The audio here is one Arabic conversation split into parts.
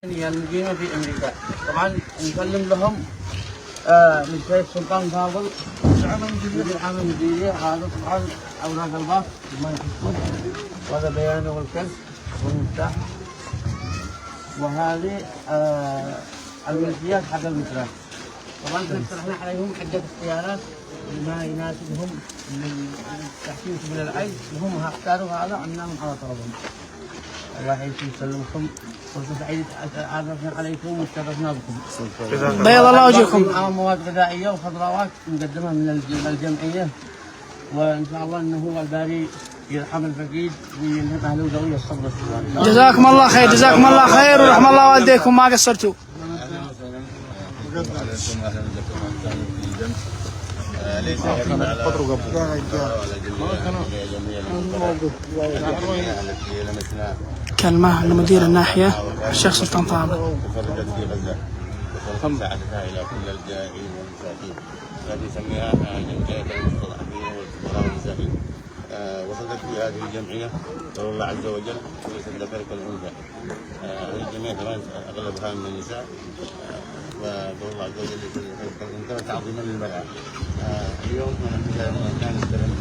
المقيمة في أمريكا. طبعا نسلم لهم للسيد سلطان فاضل مدير العام المديرية. هذا طبعا أوراق الباص ما يخصون، وهذا بيانه والكشف والمفتاح، وهذه الملكيات حق المترات. طبعا اقترحنا عليهم عدة اختيارات لما يناسبهم من تحسين سبل العيش، وهم اختاروا هذا عناهم على طلبهم. الله يعيشكم ويسلمكم، فرصة سعيدة عرفنا عليكم وتشرفنا بكم. بيض الله وجهكم. مواد غذائية وخضروات مقدمة من الجمعية، وإن شاء الله إنه هو الباري يرحم الفقيد ويلهم أهله ذوي الصبر والسلام. جزاكم الله خير، جزاكم الله خير، ورحم الله والديكم ما قصرتوا. ليس كلمة لمدير الناحية الشيخ سلطان فاضل. وفرجت في غزة وساعدتها إلى كل الجائعين والمساكين التي سميها جمعية المستضعفين والفقراء والمساكين. وصلت في هذه الجمعية قول الله عز وجل وليس الذكر كالأنثى. هذه الجمعية كمان أغلبها من النساء، وقول الله عز وجل ليس الذكر كالأنثى تعظيما للمرأة. اليوم كان نستلم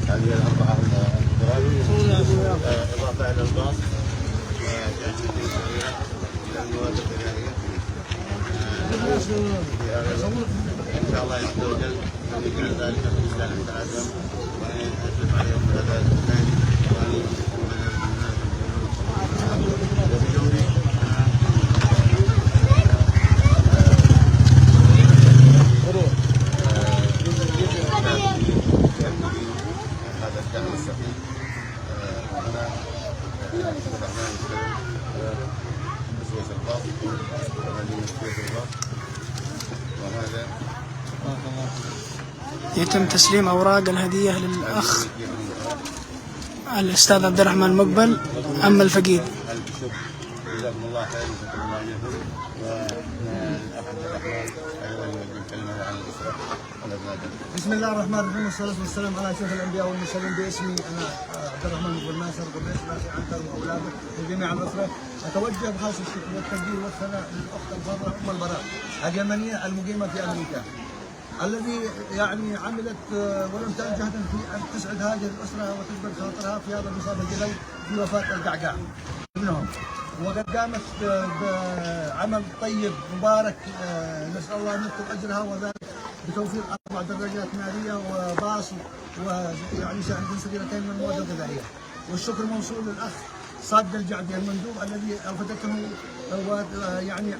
هذه الأربعة الفقراء إضافة إلى الباص إلى المواد الغذائية. إن شاء الله عز وجل نجعل ذلك في ميزان حسناتهم ونشرف عليهم بهذا الخير وبدون هذا الدعم السخي. هنا مسوية الباص وهذه مسوية الباص، وهذا يتم تسليم أوراق الهدية للأخ الأستاذ عبد الرحمن مقبل أما الفقيد. ألف شكر، جزاكم الله خير وشكر الله لكم. والأخ عبد الرحمن أيضا يوجه كلمة عن الأسرة والأبناء. بسم الله الرحمن الرحيم، والصلاة والسلام على أشرف الأنبياء والمرسلين. باسمي أنا عبد الرحمن بن ناصر قبيس راسي عنتر وأولاده وجميع الأسرة، أتوجه بخاص الشكر والتقدير والثناء للأخت الفاضلة أم البراء اليمنية المقيمة في أمريكا، الذي يعني عملت ولم تأل جهدا في أن تسعد هذه الأسرة وتجبر خاطرها في هذا المصاب الجلل في وفاة القعقاع ابنهم، وقد قامت بعمل طيب مبارك. نسأل الله أن يكتب أجرها، وذلك بتوفير 4 دراجات نارية وباص ويعني شاحنتين صغيرتين من المواد الغذائية. والشكر موصول للأخ صاد الجعدي المندوب الذي ألفتته ويعني